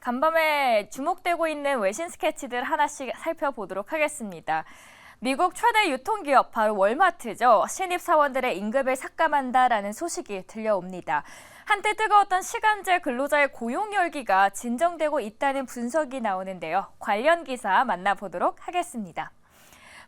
간밤에 주목되고 있는 외신 스케치들 하나씩 살펴보도록 하겠습니다. 미국 최대 유통기업 바로 월마트죠. 신입 사원들의 임금을 삭감한다라는 소식이 들려옵니다. 한때 뜨거웠던 시간제 근로자의 고용 열기가 진정되고 있다는 분석이 나오는데요. 관련 기사 만나보도록 하겠습니다.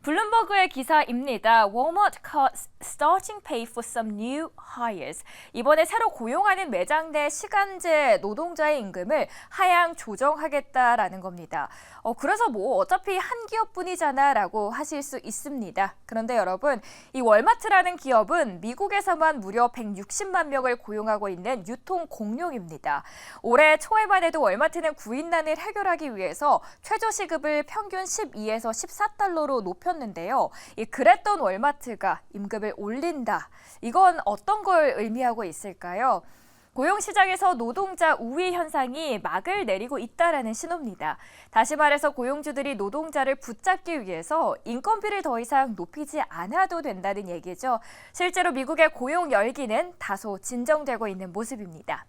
블룸버그의 기사입니다. Walmart cuts starting pay for some new hires. 이번에 새로 고용하는 매장 내 시간제 노동자의 임금을 하향 조정하겠다라는 겁니다. 그래서 어차피 한 기업뿐이잖아 라고 하실 수 있습니다. 그런데 여러분, 이 월마트라는 기업은 미국에서만 무려 160만 명을 고용하고 있는 유통 공룡입니다. 올해 초에만 해도 월마트는 구인난을 해결하기 위해서 최저시급을 평균 12에서 14달러로 높였는데요. 그랬던 월마트가 임금을 올린다. 이건 어떤 걸 의미하고 있을까요? 고용시장에서 노동자 우위 현상이 막을 내리고 있다라는 신호입니다. 다시 말해서 고용주들이 노동자를 붙잡기 위해서 인건비를 더 이상 높이지 않아도 된다는 얘기죠. 실제로 미국의 고용 열기는 다소 진정되고 있는 모습입니다.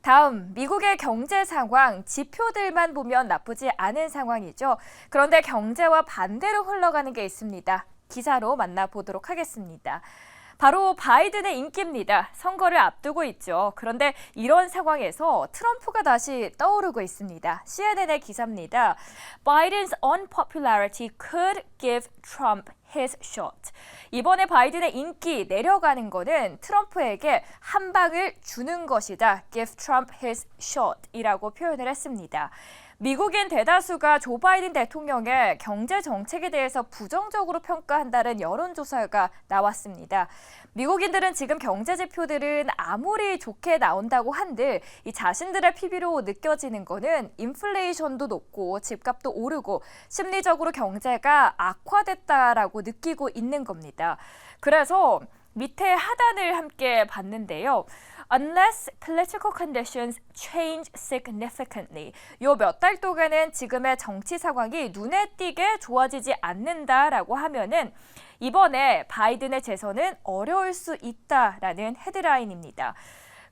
다음, 미국의 경제 상황, 지표들만 보면 나쁘지 않은 상황이죠. 그런데 경제와 반대로 흘러가는 게 있습니다. 기사로 만나보도록 하겠습니다. 바로 바이든의 인기입니다. 선거를 앞두고 있죠. 그런데 이런 상황에서 트럼프가 다시 떠오르고 있습니다. CNN의 기사입니다. Biden's unpopularity could give Trump his shot. 이번에 바이든의 인기 내려가는 거는 트럼프에게 한 방을 주는 것이다. Give Trump his shot 이라고 표현을 했습니다. 미국인 대다수가 조 바이든 대통령의 경제 정책에 대해서 부정적으로 평가한다는 여론조사가 나왔습니다. 미국인들은 지금 경제 지표들은 아무리 좋게 나온다고 한들 이 자신들의 PB로 느껴지는 거는 인플레이션도 높고 집값도 오르고 심리적으로 경제가 악화됐다라고 느끼고 있는 겁니다. 그래서 밑에 하단을 함께 봤는데요. Unless political conditions change significantly. 요 몇 달 동안은 지금의 정치 상황이 눈에 띄게 좋아지지 않는다라고 하면은 이번에 바이든의 재선은 어려울 수 있다라는 헤드라인입니다.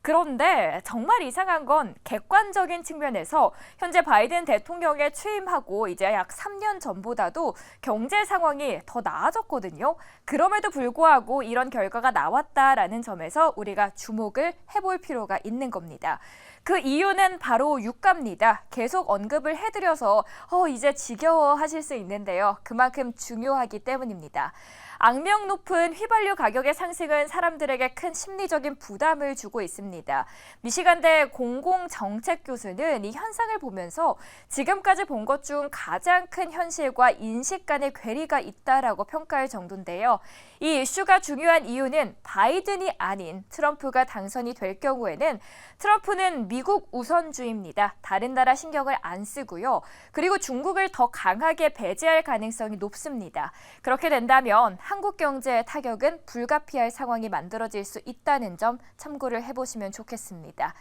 그런데 정말 이상한 건 객관적인 측면에서 현재 바이든 대통령에 취임하고 이제 약 3년 전보다도 경제 상황이 더 나아졌거든요. 그럼에도 불구하고 이런 결과가 나왔다라는 점에서 우리가 주목을 해볼 필요가 있는 겁니다. 그 이유는 바로 유가입니다. 계속 언급을 해드려서 이제 지겨워하실 수 있는데요. 그만큼 중요하기 때문입니다. 악명 높은 휘발유 가격의 상승은 사람들에게 큰 심리적인 부담을 주고 있습니다. 미시간대 공공정책 교수는 이 현상을 보면서 지금까지 본 것 중 가장 큰 현실과 인식 간의 괴리가 있다라고 평가할 정도인데요. 이 이슈가 중요한 이유는 바이든이 아닌 트럼프가 당선이 될 경우에는 트럼프는 미국 우선주의입니다. 다른 나라 신경을 안 쓰고요. 그리고 중국을 더 강하게 배제할 가능성이 높습니다. 그렇게 된다면 한국 경제의 타격은 불가피할 상황이 만들어질 수 있다는 점 참고를 해보시면 좋겠습니다.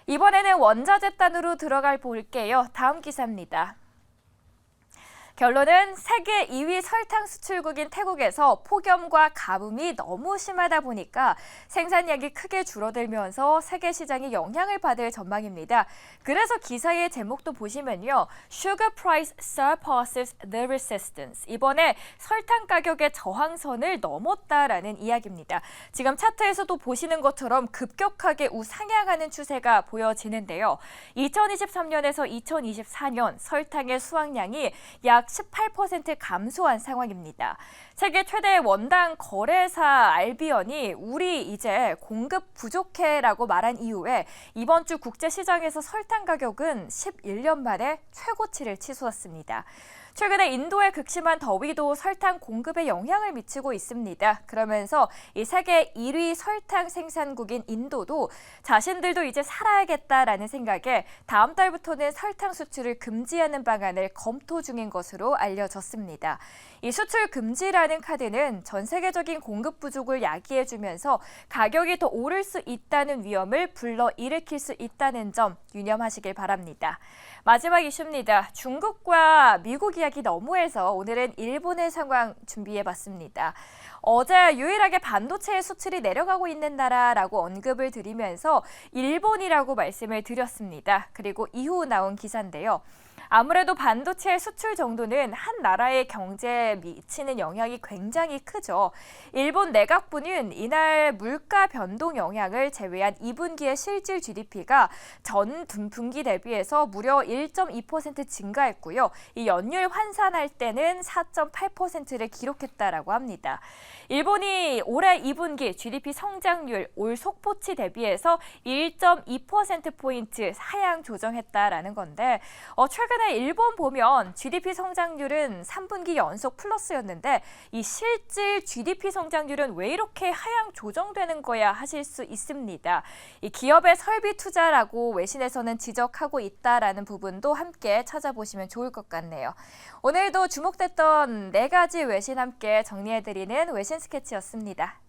이번에는 원자재단으로 들어가 볼게요. 다음 기사입니다. 결론은 세계 2위 설탕 수출국인 태국에서 폭염과 가뭄이 너무 심하다 보니까 생산량이 크게 줄어들면서 세계 시장이 영향을 받을 전망입니다. 그래서 기사의 제목도 보시면요. Sugar price surpasses the resistance. 이번에 설탕 가격의 저항선을 넘었다라는 이야기입니다. 지금 차트에서도 보시는 것처럼 급격하게 우상향하는 추세가 보여지는데요. 2023년에서 2024년 설탕의 수확량이 약 18% 감소한 상황입니다. 세계 최대 원당 거래사 알비언이 우리 이제 공급 부족해라고 말한 이후에 이번 주 국제시장에서 설탕 가격은 11년 만에 최고치를 치솟았습니다. 최근에 인도의 극심한 더위도 설탕 공급에 영향을 미치고 있습니다. 그러면서 이 세계 1위 설탕 생산국인 인도도 자신들도 이제 살아야겠다라는 생각에 다음 달부터는 설탕 수출을 금지하는 방안을 검토 중인 것으로 알려졌습니다. 이 수출 금지라는 카드는 전 세계적인 공급 부족을 야기해주면서 가격이 더 오를 수 있다는 위험을 불러일으킬 수 있다는 점 유념하시길 바랍니다. 마지막 이슈입니다. 중국과 미국 이야기 이야기 너무해서 오늘은 일본의 상황 준비해봤습니다. 어제 유일하게 반도체 수출이 내려가고 있는 나라라고 언급을 드리면서 일본이라고 말씀을 드렸습니다. 그리고 이후 나온 기사인데요. 아무래도 반도체 수출 정도는 한 나라의 경제에 미치는 영향이 굉장히 크죠. 일본 내각부는 이날 물가 변동 영향을 제외한 2분기의 실질 GDP가 전 분기 대비해서 무려 1.2% 증가했고요. 이 연율 환산할 때는 4.8%를 기록했다라고 합니다. 일본이 올해 2분기 GDP 성장률 올 속보치 대비해서 1.2%포인트 하향 조정했다라는 건데 최근에 일본 보면 GDP 성장률은 3분기 연속 플러스였는데 이 실질 GDP 성장률은 왜 이렇게 하향 조정되는 거야 하실 수 있습니다. 이 기업의 설비 투자라고 외신에서는 지적하고 있다라는 부분도 함께 찾아보시면 좋을 것 같네요. 오늘도 주목됐던 4가지 외신 함께 정리해드리는 외신 스케치였습니다.